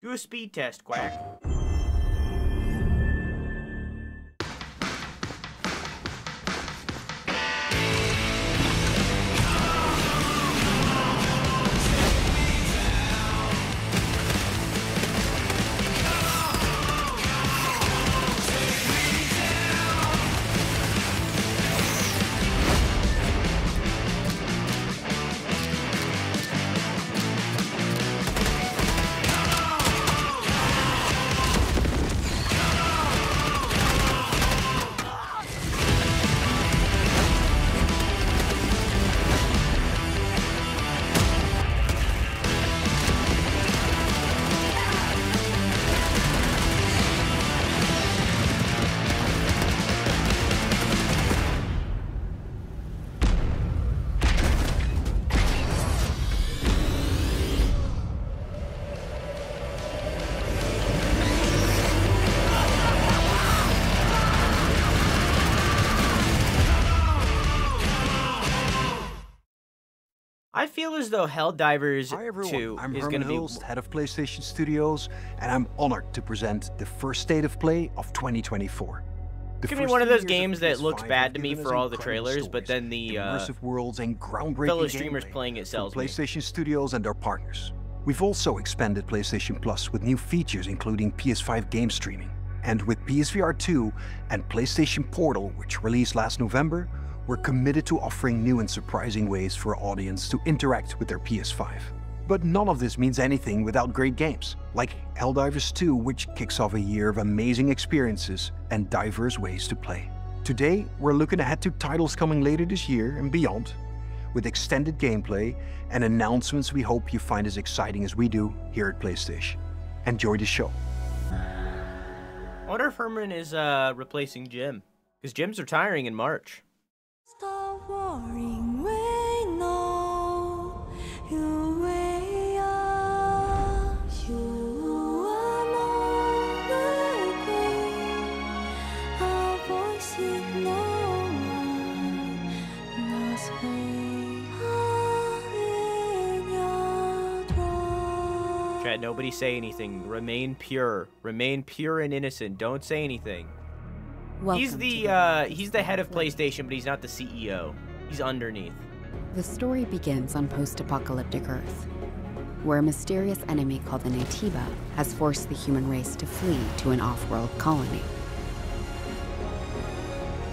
Do a speed test, Quack. I feel as though Helldivers Hi everyone, 2 I'm is Herman going to be... Hulst, head of PlayStation Studios, and I'm honored to present the first state of play of 2024. It's going to be one of those games that looks bad to me for all the trailers, but then the immersive worlds and groundbreaking fellow streamers gameplay playing it sells from me. PlayStation Studios and their partners. We've also expanded PlayStation Plus with new features including PS5 game streaming. And with PSVR 2 and PlayStation Portal, which released last November, we're committed to offering new and surprising ways for our audience to interact with their PS5. But none of this means anything without great games, like Helldivers 2, which kicks off a year of amazing experiences and diverse ways to play. Today, we're looking ahead to titles coming later this year and beyond, with extended gameplay and announcements we hope you find as exciting as we do here at PlayStation. Enjoy the show. I wonder if Herman is replacing Jim, because Jim's retiring in March. Stop worrying, we know you way up. You are not the queen. Our voice is no one knows we are in your throne. Chat, nobody say anything. Remain pure. Remain pure and innocent. Don't say anything. He's the head of PlayStation, but he's not the CEO. He's underneath. The story begins on post-apocalyptic Earth, where a mysterious enemy called the Natiba has forced the human race to flee to an off-world colony.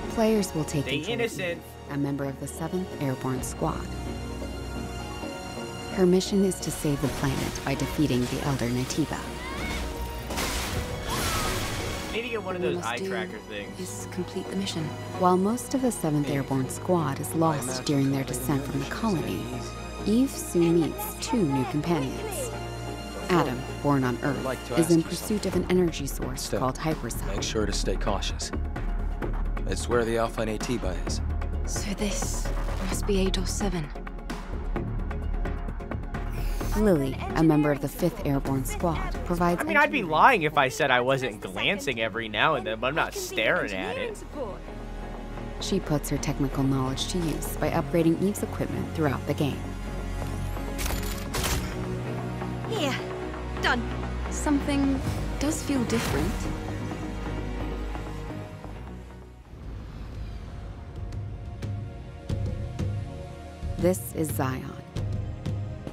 Players will take Stay control of innocent. Eve, a member of the 7th Airborne Squad. Her mission is to save the planet by defeating the Elder Natiba. I need to get one of those eye tracker things. Is complete the mission. While most of the 7th Airborne Squad is lost during their descent from the colony, Eve soon meets two new companions. Adam, born on Earth, is in pursuit of an energy source called Hypercell. Make sure to stay cautious. It's where the Alpha Natiba is. So this must be Adolf 7. Lily, a member of the 5th Airborne Squad, provides... I mean, I'd be lying if I said I wasn't glancing every now and then, but I'm not staring at it. She puts her technical knowledge to use by upgrading Eve's equipment throughout the game. Here, done. Something does feel different. This is Zion,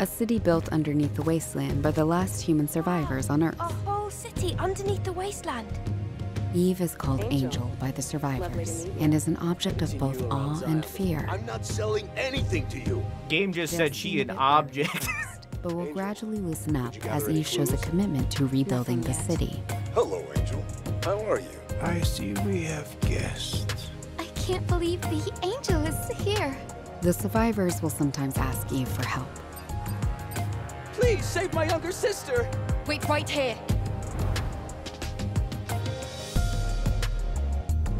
a city built underneath the wasteland by the last human survivors on Earth. A whole city underneath the wasteland. Eve is called Angel by the survivors and is an object of both awe and fear. I'm not selling anything to you. Game just said she an object. But will gradually loosen up as Eve shows a commitment to rebuilding the city. Hello, Angel. How are you? I see we have guests. I can't believe the angel is here. The survivors will sometimes ask Eve for help. Please save my younger sister! Wait right here.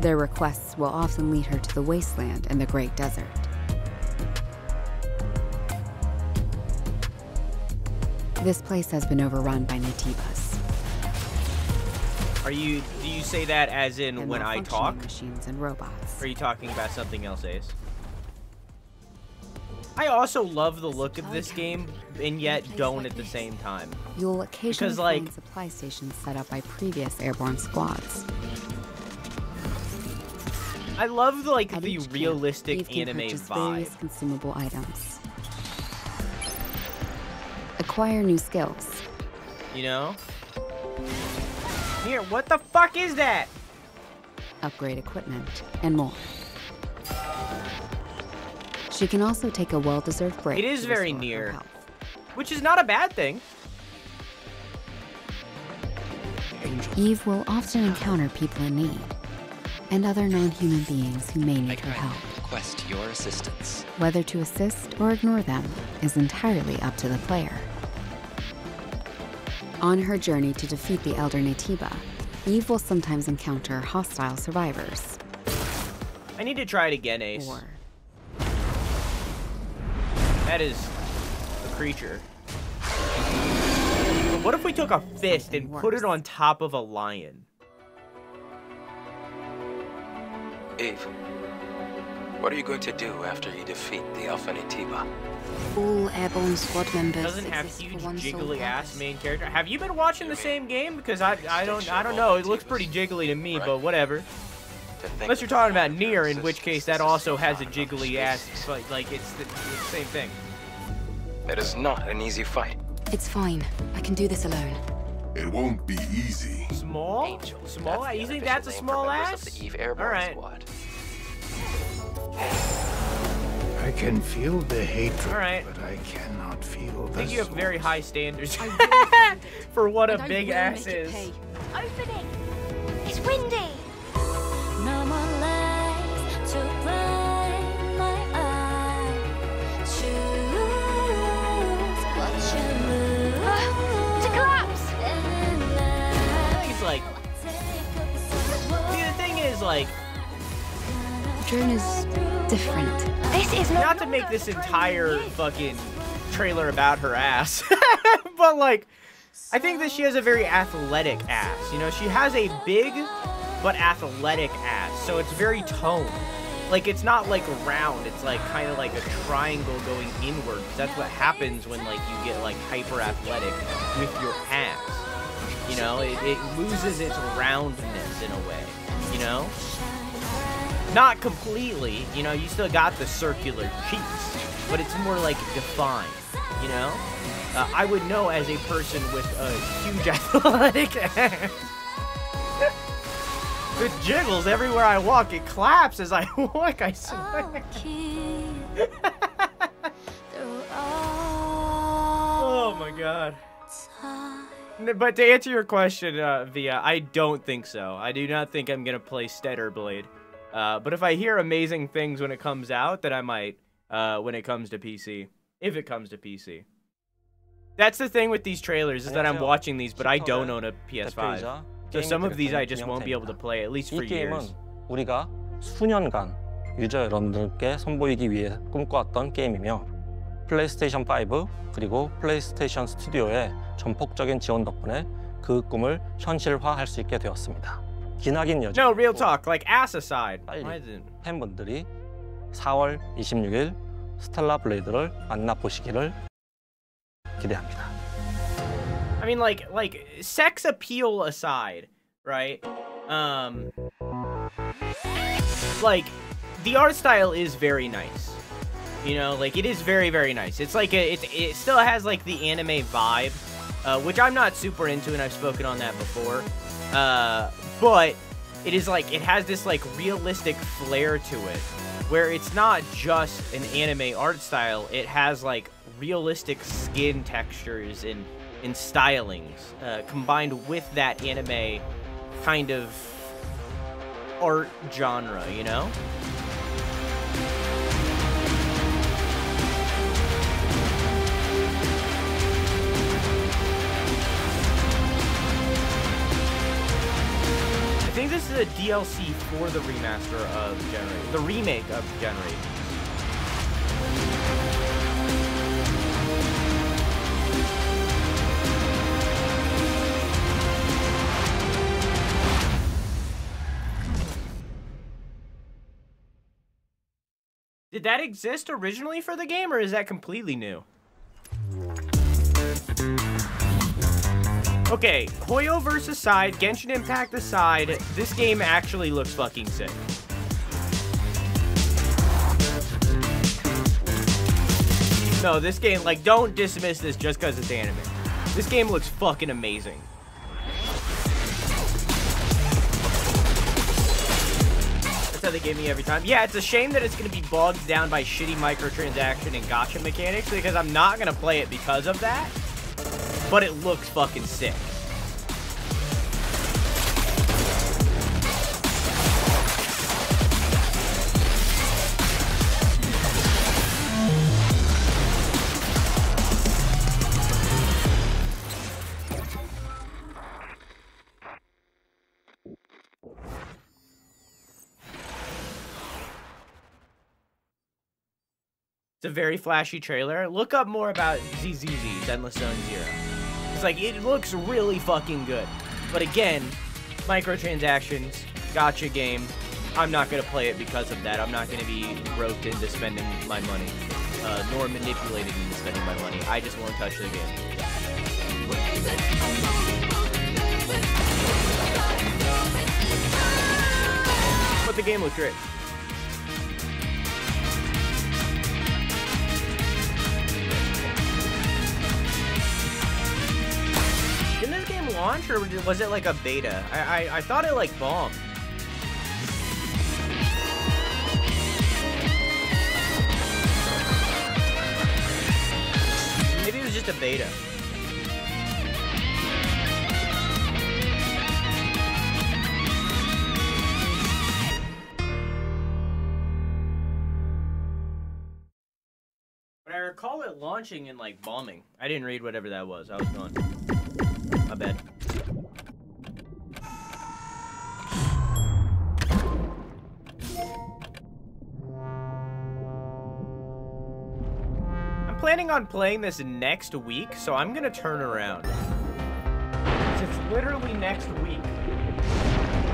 Their requests will often lead her to the wasteland and the Great Desert. This place has been overrun by Natibas. Do you say that as in and when I talk? machines and robots. Or are you talking about something else, Ace? I also love the look of this game, and yet don't at the same time. You'll occasionally find supply stations set up by previous airborne squads. I love the realistic anime vibe. Various consumable items. Acquire new skills. You know? Here, what the fuck is that? Upgrade equipment, and more. She can also take a well-deserved break. It is very near, which is not a bad thing. Eve will often encounter people in need, and other non-human beings who may need her help. Request your assistance. Whether to assist or ignore them is entirely up to the player. On her journey to defeat the Elder Natiba, Eve will sometimes encounter hostile survivors. I need to try it again, Ace. That is a creature. But what if we took a fist and put it on top of a lion? Eve, what are you going to do after you defeat the Alpha Natiba? All airborne squad members doesn't have huge jiggly ass main character. Have you been watching the same game? Because I don't know. It looks pretty jiggly to me, but whatever. Unless you're talking about Nier, in which case that also has a jiggly ass, but like it's the same thing. It is not an easy fight. It's fine. I can do this alone. It won't be easy. Small? Angel. Small? You think that's a small ass? The Eve Airborne Squad. I can feel the hatred, Alright. but I cannot feel the I think you have soul. very high standards for what a big ass is. Opening. It's windy. No more lies to blind my eye. Choose what you lose. To collapse. I think it's like... See, the thing is, like... Jern is different. This is not to make this entire fucking trailer about her ass, but like, I think that she has a very athletic ass. You know, she has a big but athletic ass, so it's very toned. Like, it's not like round, it's like kind of like a triangle going inward. That's what happens when like you get like hyper athletic with your ass. You know, it loses its roundness in a way, you know? Not completely, you know, you still got the circular cheeks, but it's more like defined, you know? I would know as a person with a huge athletic ass. It jiggles everywhere I walk. It claps as I walk, I swear. Oh my god. But to answer your question, Via, I don't think so. I do not think I'm going to play Steader Blade. But if I hear amazing things when it comes out, then I might, when it comes to PC. If it comes to PC. That's the thing with these trailers, is that I'm watching these, but I don't own a PS5. So some of these I just won't be able to play, at least for years. 우리가 수년간 유저 여러분들께 선보이기 위해 꿈꿔왔던 게임이며 플레이스테이션 5 그리고 플레이스테이션 스튜디오의 전폭적인 지원 덕분에 그 꿈을 현실화할 수 있게 되었습니다. 기나긴 여정. No, real talk, like ass aside. 팬분들이 4월 26일 스텔라 블레이드를 만나 보시기를 기대합니다. I mean, like sex appeal aside, right? Like, the art style is very nice. You know, like, it is very, very nice. It's like, it still has, like, the anime vibe, which I'm not super into, and I've spoken on that before. But it is, like, it has this, like, realistic flair to it, where it's not just an anime art style, it has, like, realistic skin textures and stylings, combined with that anime kind of art genre, you know? I think this is a DLC for the remaster of Generation, the remake of Generation. Did that exist originally for the game, or is that completely new? Okay, Hoyo versus aside, Genshin Impact aside, this game actually looks fucking sick. No, this game, like, don't dismiss this just because it's anime. This game looks fucking amazing. That's how they give me every time. Yeah, it's a shame that it's going to be bogged down by shitty microtransaction and gacha mechanics, because I'm not going to play it because of that. But it looks fucking sick. It's a very flashy trailer. Look up more about ZZZ, Endless Zone Zero. It's like, it looks really fucking good. But again, microtransactions, gacha game. I'm not going to play it because of that. I'm not going to be roped into spending my money, nor manipulated into spending my money. I just won't touch the game. But the game looks great. Didn't this game launch, or was it like a beta? I thought it like bombed. Maybe it was just a beta. But I recall it launching and like bombing. I didn't read whatever that was. I was gone. My bad. I'm planning on playing this next week, so I'm gonna turn around. It's literally next week.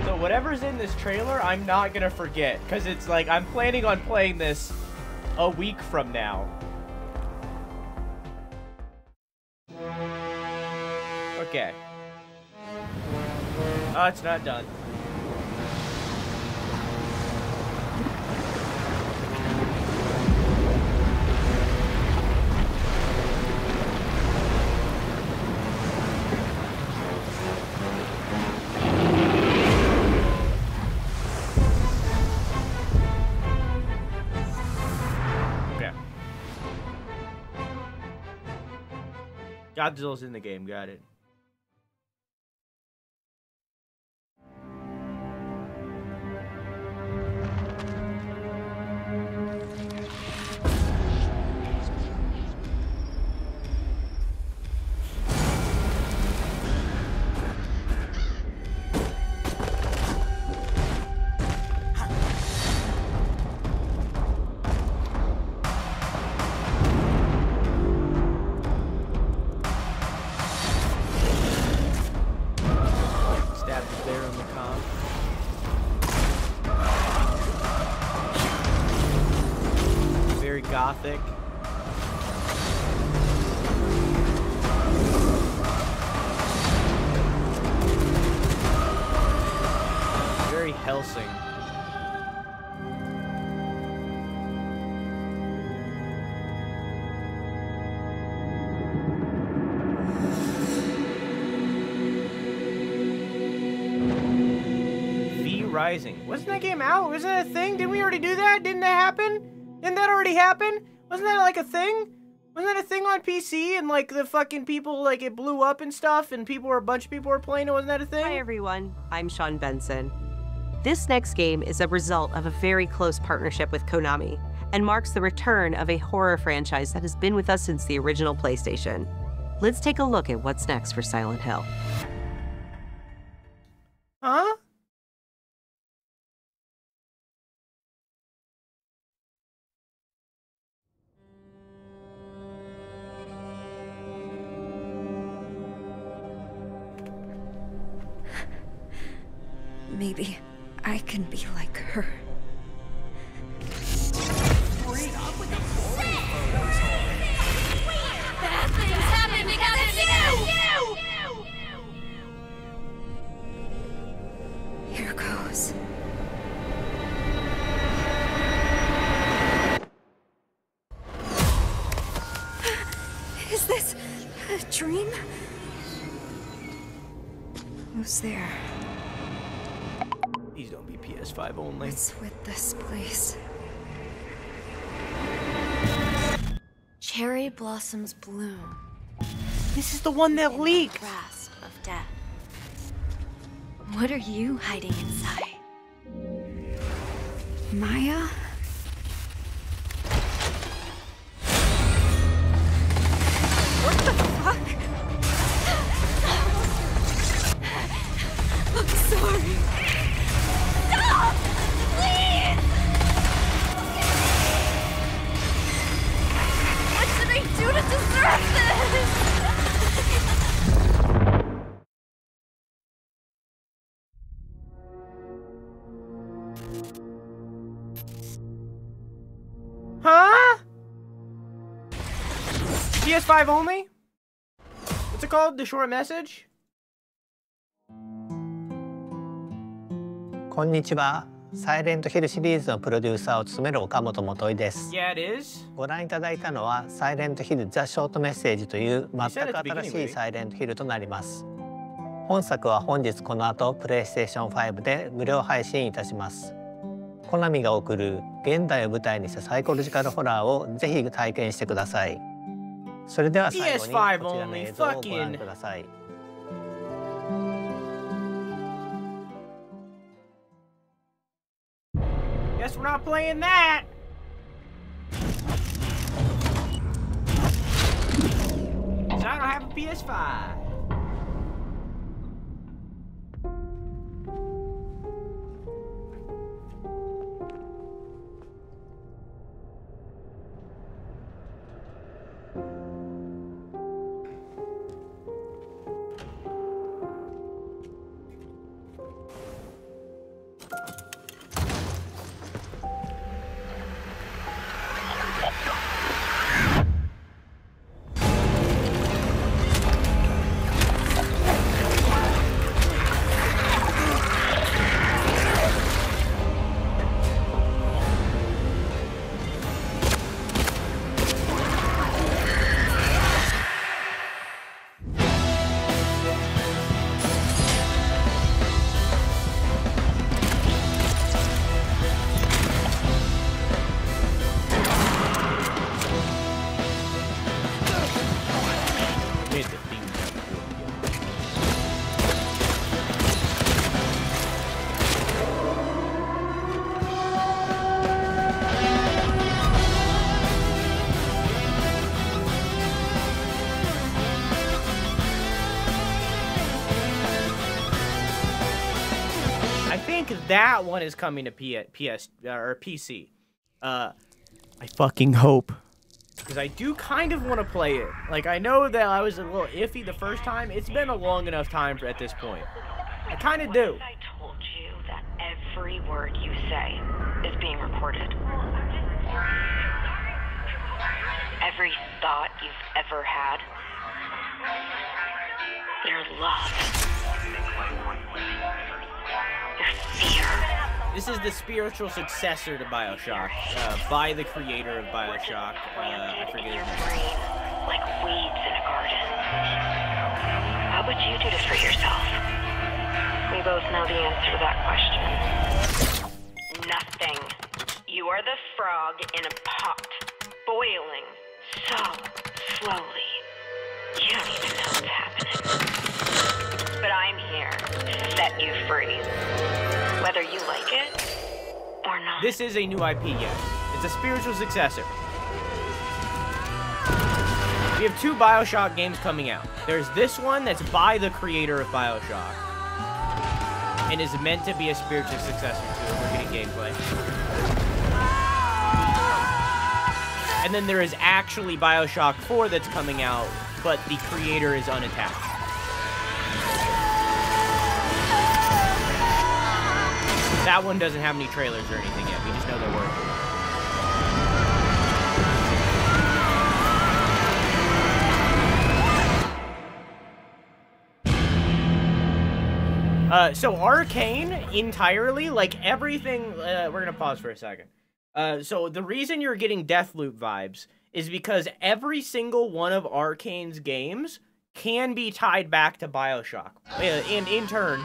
So whatever's in this trailer, I'm not gonna forget, because it's like, I'm planning on playing this a week from now. Okay. Oh, it's not done. Okay. Godzilla's in the game, got it. Gothic. Very Helsing. V Rising. Wasn't that game out? Wasn't that a thing? Didn't we already do that? Didn't that happen? Didn't that already happen? Wasn't that like a thing? Wasn't that a thing on PC and like the fucking people, like it blew up and stuff and a bunch of people were playing it? Wasn't that a thing? Hi everyone, I'm Sean Benson. This next game is a result of a very close partnership with Konami and marks the return of a horror franchise that has been with us since the original PlayStation. Let's take a look at what's next for Silent Hill. Huh? Maybe I can be like her. A dream? Who's there? These don't be PS5 only. What's with this place? Cherry blossoms bloom. This is the one that leaked. Grasp of death. What are you hiding inside? Maya? What the fuck? I'm sorry. Stop! Please! What did I do to deserve this? Huh? PS5 only? What's it called? The short message? こんにちは。サイレントヒルシリーズのプロデューサーを務める岡本元井です。Yeah, it is. ご覧いただいたのはサイレントヒルザ・ショートメッセージという全く新しいサイレントヒルとなります。本作は本日この後プレイステーション5で無料配信いたします。コナミが送る現代を舞台にしたサイコロジカルホラーをぜひ体験してください。それでは最後にこちらの映像をご覧ください。Guess we're not playing that. So I don't have a PS5. That one is coming to PS or PC. I fucking hope, because I do kind of want to play it. Like, I know that I was a little iffy the first time. It's been a long enough time at this point. I kind of do. I told you that every word you say is being recorded. Every thought you've ever had. Your love. This is the spiritual successor to BioShock, by the creator of BioShock. I forget his name. Like weeds in a garden. How would you do to free yourself? We both know the answer to that question. Nothing. You are the frog in a pot, boiling so slowly. You don't even know what's happening. But I'm here to set you free. Whether you like it or not. This is a new IP, yes. It's a spiritual successor. We have 2 BioShock games coming out. There's this one that's by the creator of BioShock and is meant to be a spiritual successor to it. We're getting gameplay. And then there is actually BioShock 4 that's coming out, but the creator is unattached. That one doesn't have any trailers or anything yet. We just know they're working. So Arcane entirely, like everything, we're gonna pause for a second. So the reason you're getting Deathloop vibes is because every single one of Arcane's games can be tied back to BioShock. And in turn...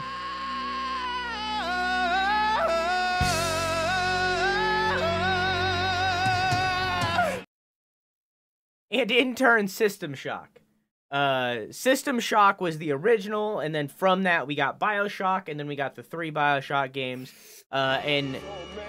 And in turn, System Shock. System Shock was the original, and then from that we got BioShock, and then we got the 3 BioShock games, and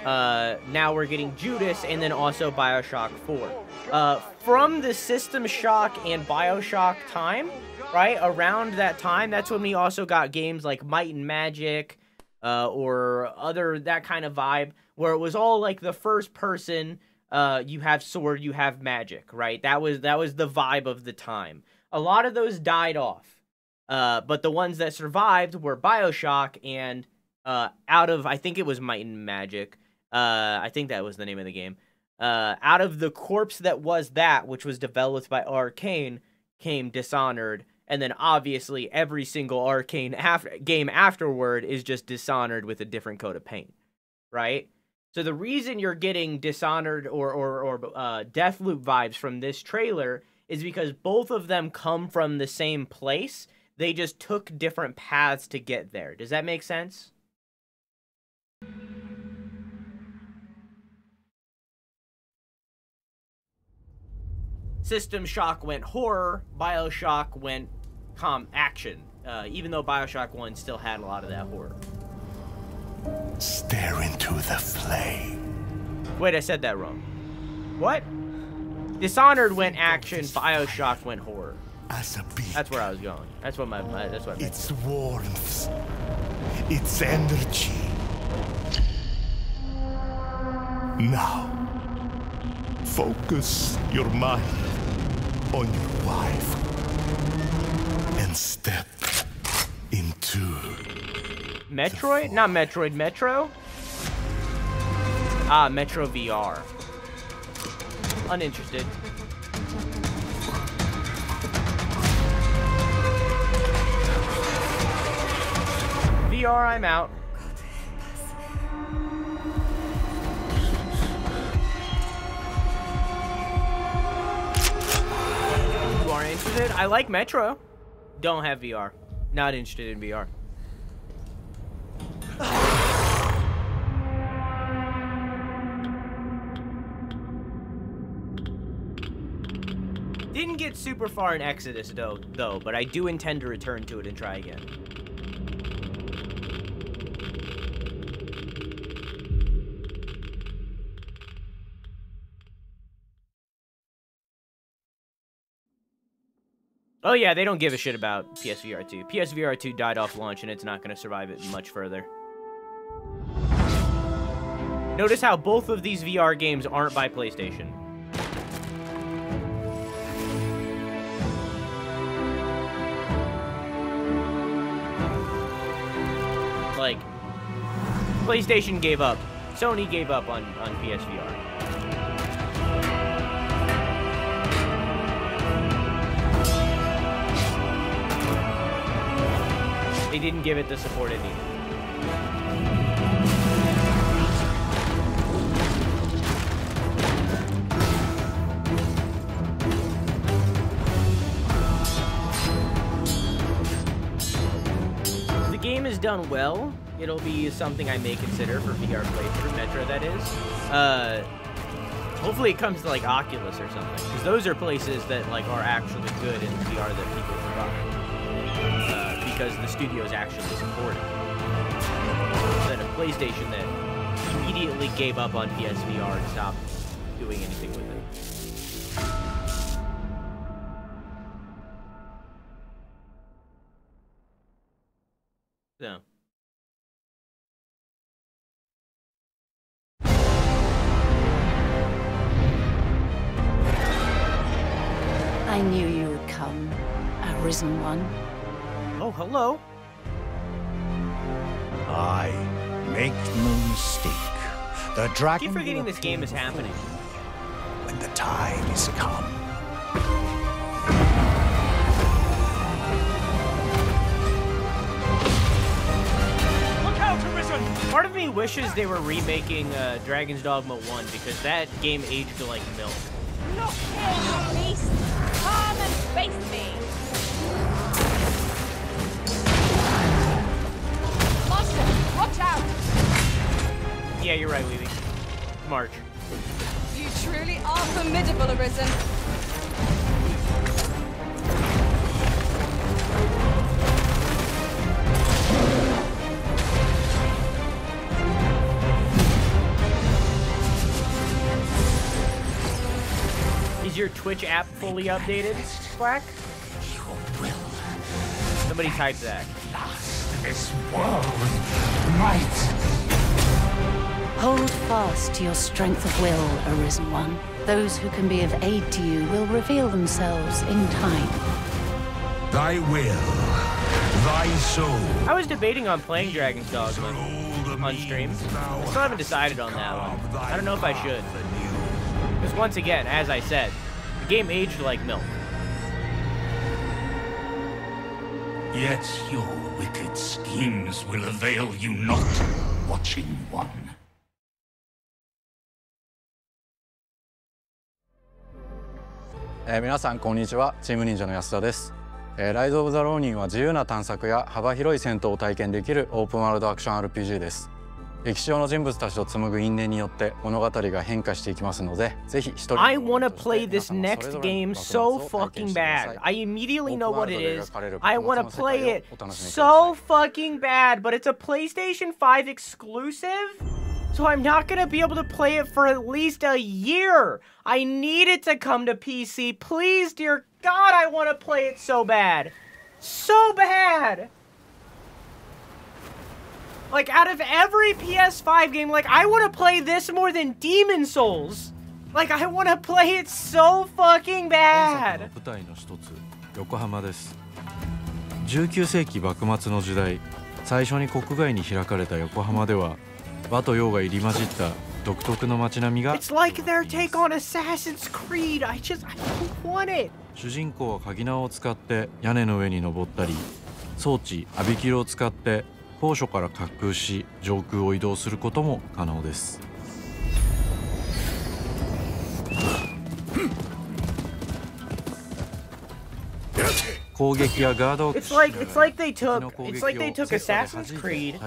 now we're getting Judas, and then also BioShock 4. From the System Shock and BioShock time, right, around that time, that's when we also got games like Might and Magic, or other, that kind of vibe, where it was all like the first person, you have sword, you have magic, right? That was the vibe of the time. A lot of those died off, but the ones that survived were BioShock and out of, I think it was Might and Magic, I think that was the name of the game, out of the corpse that was that, which was developed by Arcane, came Dishonored, and then obviously every single Arcane game afterward is just Dishonored with a different coat of paint, right? So the reason you're getting Dishonored or Deathloop vibes from this trailer is because both of them come from the same place. They just took different paths to get there. Does that make sense? System Shock went horror, BioShock went action, even though BioShock 1 still had a lot of that horror. Stare into the flame. Wait, I said that wrong. What? Dishonored went action, BioShock went horror. As a beacon. That's where I was going. That's what that's what I meant. Its warmth, its energy. Now, focus your mind on your wife and step into Metroid? Not Metroid, Metro? Ah, Metro VR. Uninterested. VR, I'm out. You are interested? I like Metro. Don't have VR. Not interested in VR. Didn't get super far in Exodus though, but I do intend to return to it and try again. Oh yeah, they don't give a shit about PSVR 2. PSVR 2 died off launch and it's not going to survive it much further. Notice how both of these VR games aren't by PlayStation. Like, PlayStation gave up. Sony gave up on PSVR. They didn't give it the support it needed. If the game is done well, it'll be something I may consider for VR playthrough, Metro that is. Hopefully it comes to like Oculus or something, because those are places that like are actually good in VR that people provide. Because the studios actually support it. Instead of PlayStation that immediately gave up on PSVR and stopped doing anything with it. So. I knew you would come, Arisen One. Oh, hello. I make no mistake. The dragon. I keep forgetting this game is happening. When the time is come. Look out, Arisen! Part of me wishes they were remaking Dragon's Dogma 1 because that game aged like milk. Look here, you beast! Come and face me! Monster, watch out! Yeah, you're right, Weavy. March. You truly are formidable, Arisen. Is your Twitch app fully updated, Black? Somebody type that. This world might. Hold fast to your strength of will, Arisen One. Those who can be of aid to you will reveal themselves in time. Thy will, thy soul. I was debating on playing Dragon's Dogma on stream. I still haven't decided on that one. I don't know if I should. Because once again, as I said, the game aged like milk. Yet your wicked schemes will avail you not, Watching One. 皆さんこんにちは、チーム忍者の安田です。ライズ・オブ・ザ・ローニンは自由な探索や幅広い戦闘を体験できるオープンワールドアクション RPG です。歴史上の人物たちと紡ぐ因縁によって物語が変化していきますので、ぜひ一人。I wanna play this next game so fucking bad. I immediately know what it is. I wanna play it so fucking bad, but it's a PlayStation 5 exclusive? So I'm not gonna be able to play it for at least a year. I need it to come to PC. Please, dear God, I want to play it so bad. So bad. Like, out of every PS5 game, like, I want to play this more than Demon Souls. Like, I want to play it so fucking bad. 横浜です。19世紀幕末の時代、最初に国外に開かれた横浜では、和と洋が入り混じった独特の街並みが。It's like their take on Assassin's Creed. I don't want it. 主人公は鍵縄を使って屋根の上に登ったり、装置アビキルを使って高所から滑空し上空を移動することも可能です。攻撃やガードを It's like they took Assassin's Creed,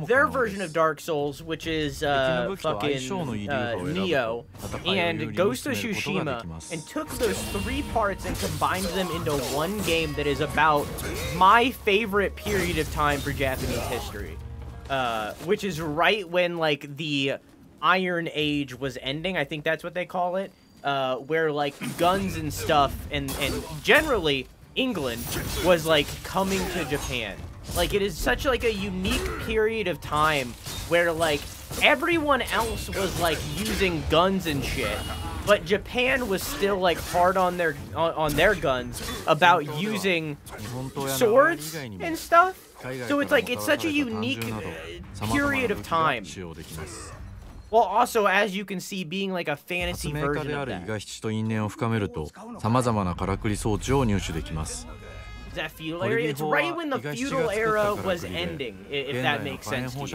their version of Dark Souls, which is fucking Neo, and Ghost of Tsushima, and took those three parts and combined them into one game that is about my favorite period of time for Japanese history, which is right when like the Iron Age was ending. I think that's what they call it, where like guns and stuff and generally England was like coming to Japan. Like, it is such like a unique period of time where like everyone else was like using guns and shit, but Japan was still like hard on their guns about using swords and stuff. So it's like it's such a unique period of time. Well, also, as you can see, being like a fantasy version of that. Is that feudal area? It's right when the feudal era was ending, if that makes sense to you.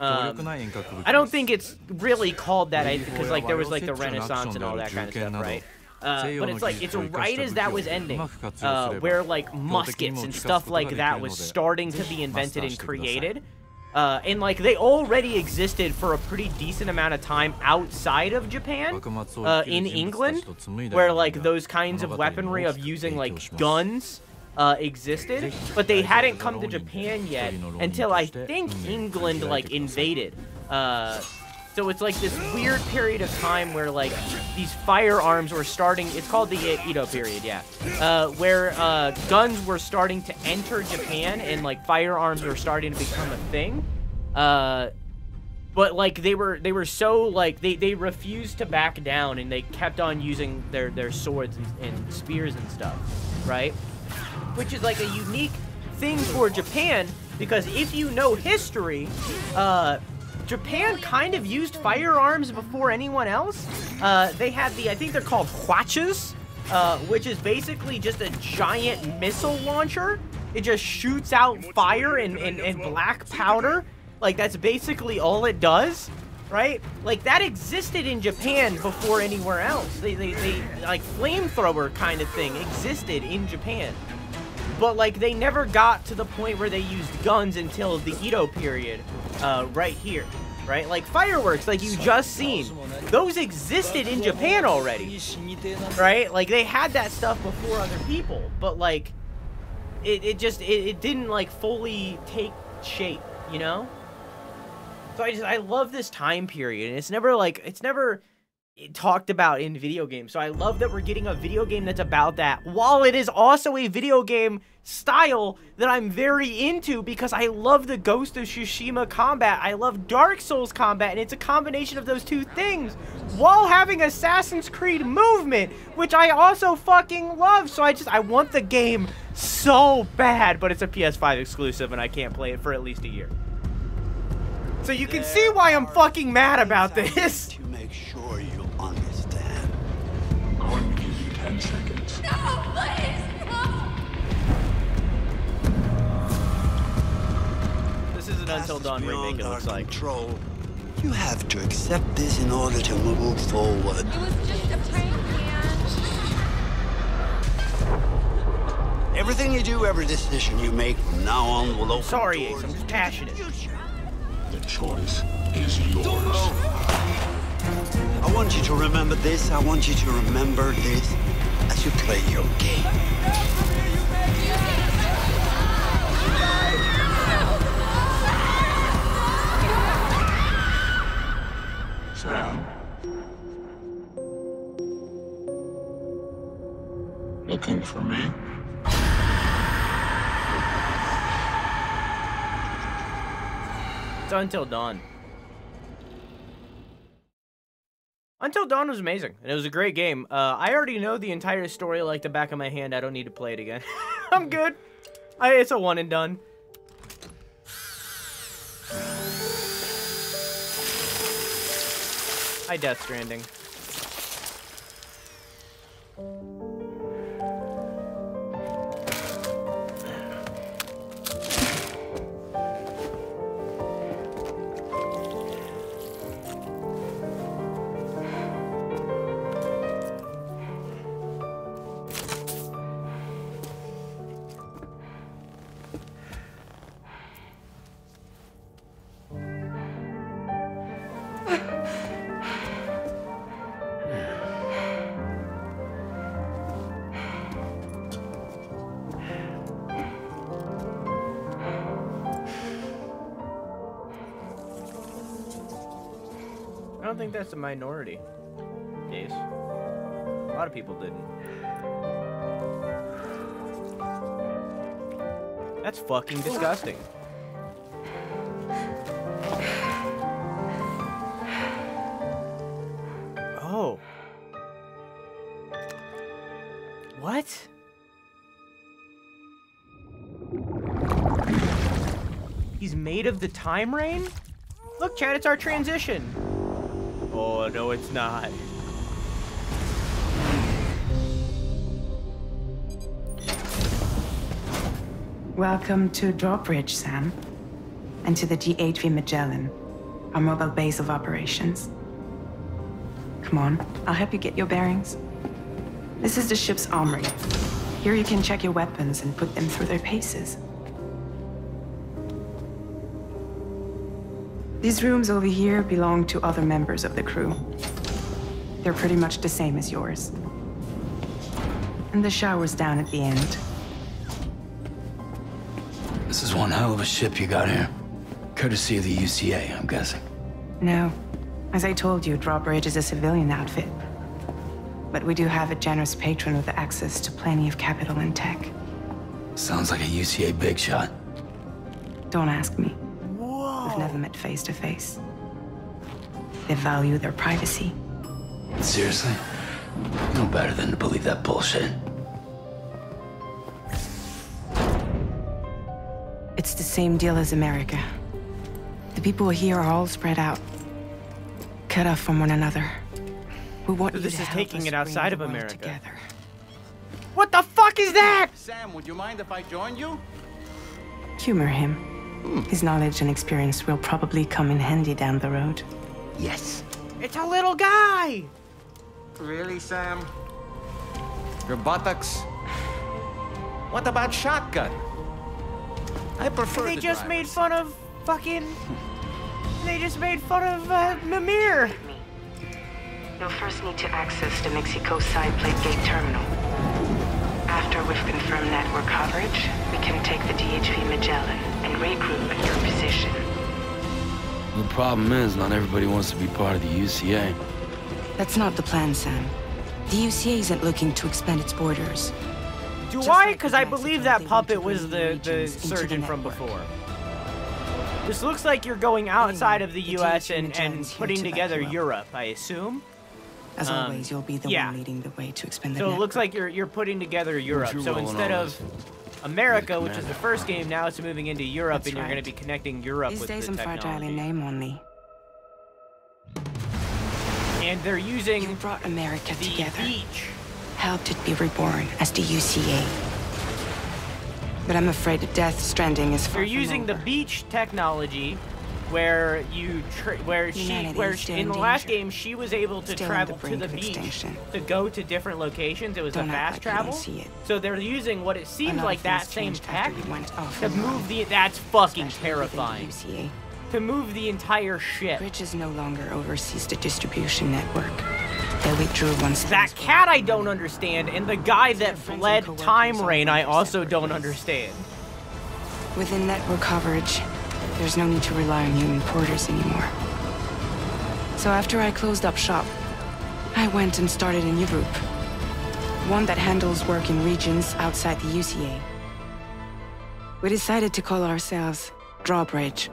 I don't think it's really called that, because like there was like the Renaissance and all that kind of stuff, right? But it's like, it's right as that was ending, where like muskets and stuff like that was starting to be invented and created. And like they already existed for a pretty decent amount of time outside of Japan, in England, where like those kinds of weaponry of using like guns existed, but they hadn't come to Japan yet until I think England like invaded. So it's like this weird period of time where like these firearms were starting, it's called the Edo period, yeah, where guns were starting to enter Japan and like firearms were starting to become a thing. But like they were so like they refused to back down and they kept on using their swords and spears and stuff, right? Which is like a unique thing for Japan, because if you know history, Japan kind of used firearms before anyone else. They had I think they're called hwachas, which is basically just a giant missile launcher. It just shoots out fire and black powder. Like, that's basically all it does. right? Like, that existed in Japan before anywhere else. They like, flamethrower kind of thing existed in Japan. But, like, they never got to the point where they used guns until the Edo period, right here, right? Like, fireworks, like you just seen, those existed in Japan already, right? Like, they had that stuff before other people, but, like, it didn't, like, fully take shape, you know? So I love this time period, and it's never talked about in video games. So I love that we're getting a video game that's about that, while it is also a video game style that I'm very into, because I love the Ghost of Tsushima combat, I love Dark Souls combat, and it's a combination of those two things while having Assassin's Creed movement, which I also fucking love. So I want the game so bad, but it's a PS5 exclusive and I can't play it for at least a year. So you can see why I'm fucking mad about this. To make sure you understand. Going to give you 10 seconds. No, please, no. This is an Until Dawn remake, it looks like. Control. You have to accept this in order to move forward. It was just a prank, man. Everything you do, every decision you make from now on will open Sorry, Ace, I'm just passionate. The choice is yours. I want you to remember this. I want you to remember this as you play your game. Sam. Looking for me? It's Until Dawn. Until Dawn was amazing, and it was a great game. I already know the entire story like the back of my hand. I don't need to play it again. I'm good. It's a one and done. Hi, Death Stranding. I don't think that's a minority case. A lot of people didn't. That's fucking disgusting. Oh. What? He's made of the time rain? Look, Chad, it's our transition. Oh, no, it's not. Welcome to Drawbridge, Sam. And to the GHV Magellan, our mobile base of operations. Come on, I'll help you get your bearings. This is the ship's armory. Here you can check your weapons and put them through their paces. These rooms over here belong to other members of the crew. They're pretty much the same as yours. And the shower's down at the end. This is one hell of a ship you got here. Courtesy of the UCA, I'm guessing. No. As I told you, Drawbridge is a civilian outfit. But we do have a generous patron with access to plenty of capital and tech. Sounds like a UCA big shot. Don't ask me. We've never met face to face. They value their privacy. Seriously? You know better than to believe that bullshit. It's the same deal as America. The people here are all spread out, cut off from one another. We want So you this to is help taking us it outside bring of the world America. together. What the fuck is that? Sam, would you mind if I join you? Humor him. His knowledge and experience will probably come in handy down the road. Yes. It's a little guy! Really, Sam? Your buttocks? What about shotgun? I prefer They the just driver's made fun of fucking... They just made fun of Mimir. You'll first need to access the Mexico side plate gate terminal. After we've confirmed network coverage, we can take the DHV Magellan and regroup at your position. The problem is, not everybody wants to be part of the UCA. That's not the plan, Sam. The UCA isn't looking to expand its borders. Do I? Because I believe that puppet was the surgeon from before. This looks like you're going outside of the US and putting together Europe, I assume. As always, you'll be the one leading the way to expand the So it network. looks like you're putting together Europe. So instead of America, which is the first game, now it's moving into Europe, and you're going to be connecting Europe These with the days I'm fragile technology. in name only. And they're using You brought America the together. beach. Helped it be reborn as the UCA. But I'm afraid that Death Stranding is far They're from using the over. beach technology, where in the last game she was able to Still on travel the to brink the of beach extinction. to go to different locations. It was Don't a act fast like you travel. don't see it. So they're using what it seems A lot like of that things same changed tech after we went off to and move on. the. That's fucking Especially within the terrifying. UCA. To move the entire ship. Bridges no longer oversees the distribution network. They withdrew once. That cat I don't understand, and the guy that fled Time Rain I also don't understand. Within network coverage, there's no need to rely on human porters anymore. So after I closed up shop, I went and started a new group. One that handles work in regions outside the UCA. We decided to call ourselves Drawbridge.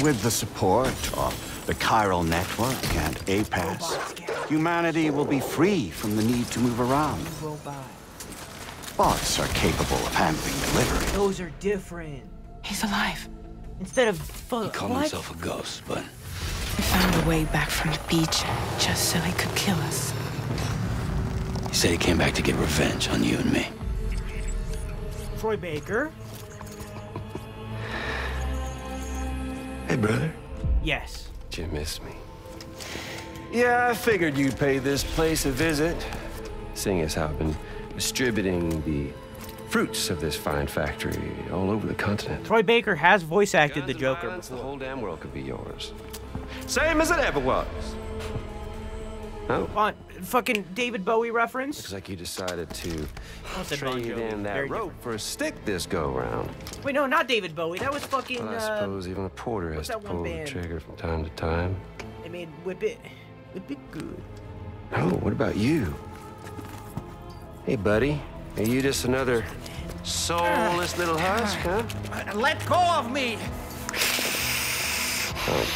With the support of the chiral network and APAS, humanity will be free from the need to move around. Bots are capable of handling delivery. Those are different. He's alive. Instead of He called himself a ghost, but He found a way back from the beach just so he could kill us. he said he came back to get revenge on you and me. Troy Baker. Hey, brother. Yes. Did you miss me? Yeah, I figured you'd pay this place a visit, seeing as how I've been distributing the fruits of this fine factory all over the continent. Troy Baker has voice acted the Joker Violence, the before. whole damn world could be yours. Same as it ever was. Oh, Fucking David Bowie reference. looks like you decided to said Bon trade Jovi. in that Very rope for a stick this go-round. Wait, no, not David Bowie. That was fucking. Well, I suppose even a porter has what's to that one pull the band? trigger from time to time. They made Whip It Good. Oh, what about you? Hey, buddy. Are you just another soulless little husk, huh? Let go of me! Oh,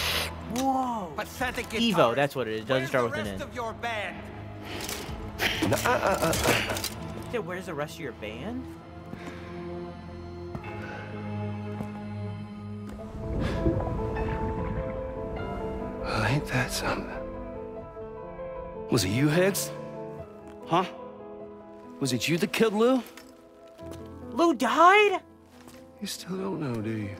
Whoa. Pathetic Evo, that's what it is. Doesn't start with an N. of your band. Yeah, where's the rest of your band? well, ain't that something? Was it you, Higgs? Huh? Was it you that killed Lou? Lou died? You still don't know, do you?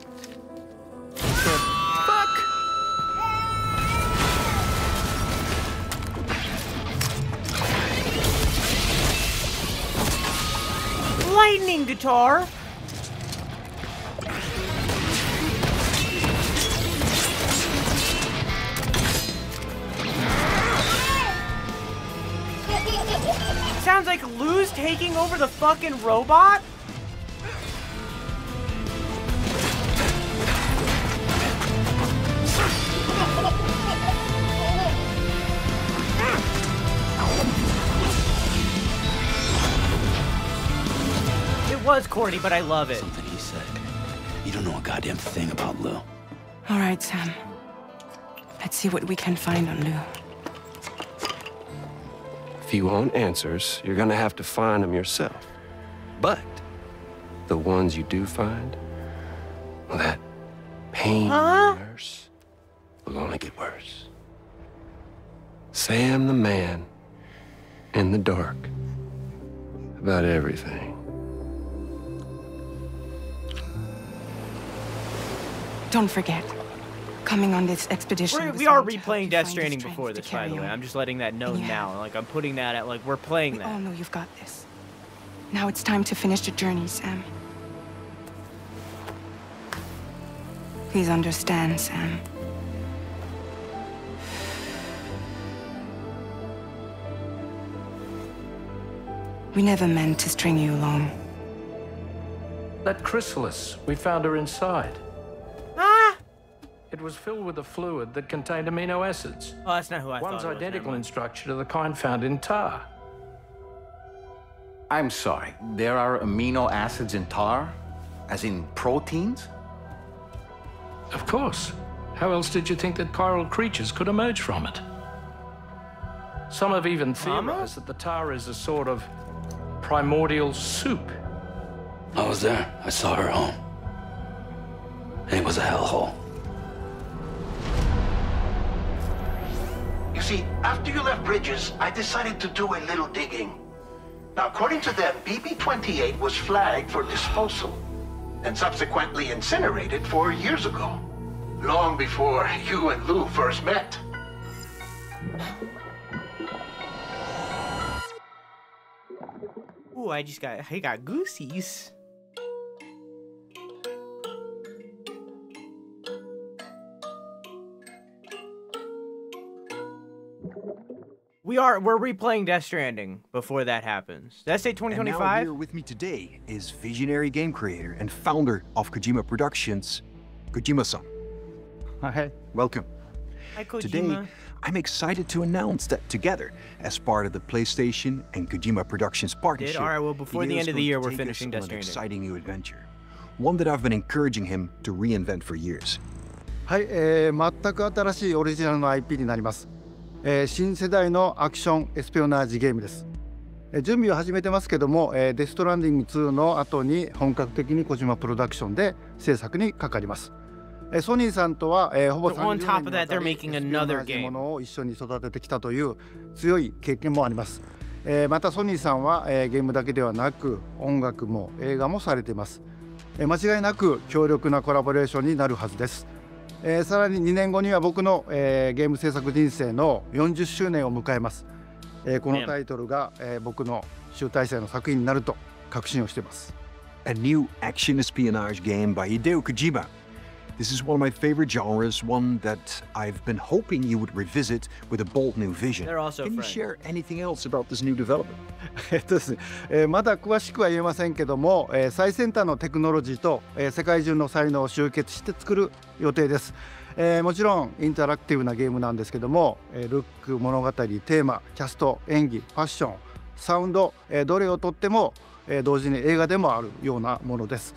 Lightning guitar? Sounds like Lou's taking over the fucking robot? It was corny, but I love it. Something he said. You don't know a goddamn thing about Lou. All right, Sam. Let's see what we can find on Lou. If you want answers, you're gonna have to find them yourself. But the ones you do find, well, that pain nurse will only get worse. Sam the man in the dark about everything. Don't forget, coming on this expedition. We are replaying Death Stranding before this, by the way. I'm just letting that known now. Like, I'm putting that at, like, we're playing that. We all know you've got this. Now it's time to finish the journey, Sam. Please understand, Sam. We never meant to string you along. That chrysalis, we found her inside. Ah! It was filled with a fluid that contained amino acids. Oh, that's not who I One's thought it was. identical in structure to the kind found in tar. I'm sorry, there are amino acids in tar? As in proteins? Of course. How else did you think that chiral creatures could emerge from it? Some have even theorized that the tar is a sort of primordial soup. I was there. I saw her home. It was a hellhole. You see, after you left Bridges, I decided to do a little digging. Now, according to them, BB-28 was flagged for disposal and subsequently incinerated 4 years ago, long before you and Lou first met. Ooh, I got goosies. We're replaying Death Stranding before that happens. Did I say 2025? And now here with me today is visionary game creator and founder of Kojima Productions, Kojima-san. Hi. Welcome. Hi, Kojima. Today, I'm excited to announce that together, as part of the PlayStation and Kojima Productions partnership, All right, well, before the Hideo end of is the year, going to we're take finishing us Death on an Stranding. exciting new adventure, one that I've been encouraging him to reinvent for years. はい、全く新しいオリジナルの IP になります。新世代のアクションエスピオナージゲームです。準備を始めてますけども、デストランディング2の後に本格的に小島プロダクションで制作にかかります。ソニーさんとは、ほぼ30年にわたりエスピオナージものを一緒に育ててきたという強い経験もあります。またソニーさんは、ゲームだけではなく音楽も映画もされています。間違いなく強力なコラボレーションになるはずです。さらに2年後には僕の、ゲーム制作人生の40周年を迎えます。このタイトルが、僕の集大成の作品になると確信をしています。A new action espionage game by Hideo Kojima. This is one of my favorite genres, one that I've been hoping you would revisit with a bold new vision. They're also Can you friends. share anything else about this new development? ですね、まだ詳しくは言えませんけども、最先端のテクノロジーと、世界中の才能を集結して作る予定です。もちろんインタラクティブなゲームなんですけども、ルック、物語、テーマ、キャスト、演技、ファッション、サウンド、どれをとっても、同時に映画でもあるようなものです。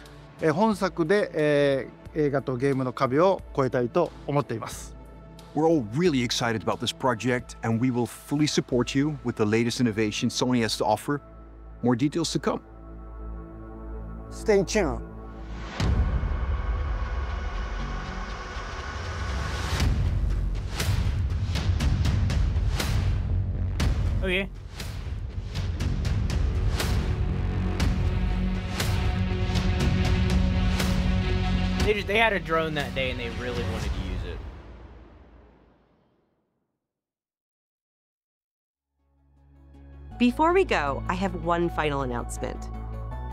本作で、映画とゲームの壁を越えたいと思っています。We're all really excited about this project, and we will fully support you with the latest innovation Sony has to offer. More details to come. Stay tuned. Okay. They had a drone that day and they really wanted to use it. Before we go, I have one final announcement.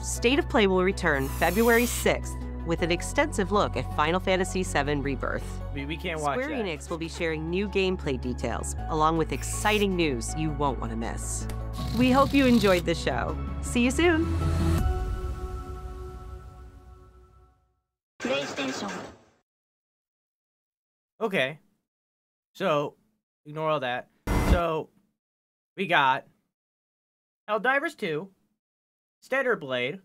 State of Play will return February 6th with an extensive look at Final Fantasy VII Rebirth. We can't watch Square that. Enix will be sharing new gameplay details, along with exciting news you won't want to miss. We hope you enjoyed the show. See you soon! PlayStation. Okay. So, ignore all that. So, we got Helldivers 2, Steader Blade,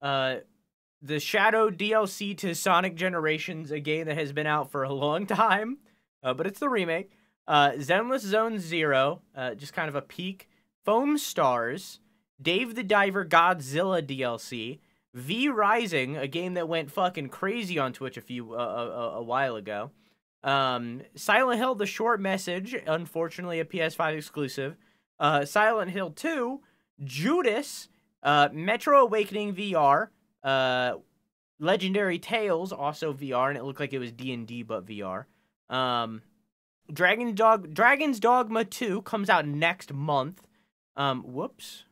the Shadow DLC to Sonic Generations, a game that has been out for a long time, but it's the remake. Zenless Zone Zero, just kind of a peek. Foam Stars, Dave the Diver Godzilla DLC, V Rising, a game that went fucking crazy on Twitch a while ago. Silent Hill: The Short Message, unfortunately a PS5 exclusive. Silent Hill 2, Judas, Metro Awakening VR, Legendary Tales, also VR, and it looked like it was D&D but VR. Dragon's Dogma 2 comes out next month. Whoops.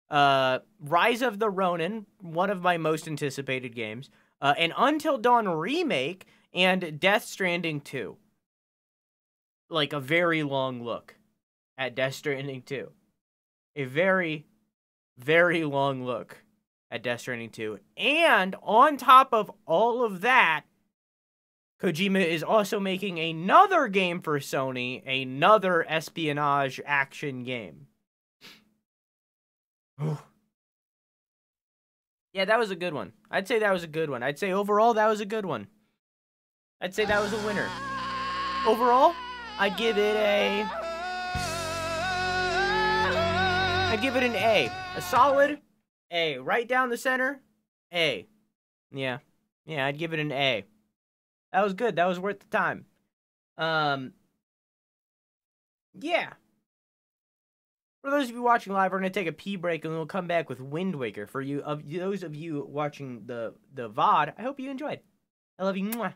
Rise of the Ronin, one of my most anticipated games. An Until Dawn remake, and Death Stranding 2. Like a very long look at Death Stranding 2. A very, very long look at Death Stranding 2. And on top of all of that, Kojima is also making another game for Sony, another espionage action game. Yeah, that was a good one. I'd say that was a good one. I'd say overall, that was a good one. I'd say that was a winner. Overall, I'd give it an A. A solid A. Right down the center, A. Yeah, I'd give it an A. That was good. That was worth the time. Yeah. For those of you watching live, we're going to take a pee break and we'll come back with Wind Waker. For those of you watching the VOD, I hope you enjoyed. I love you. Mwah.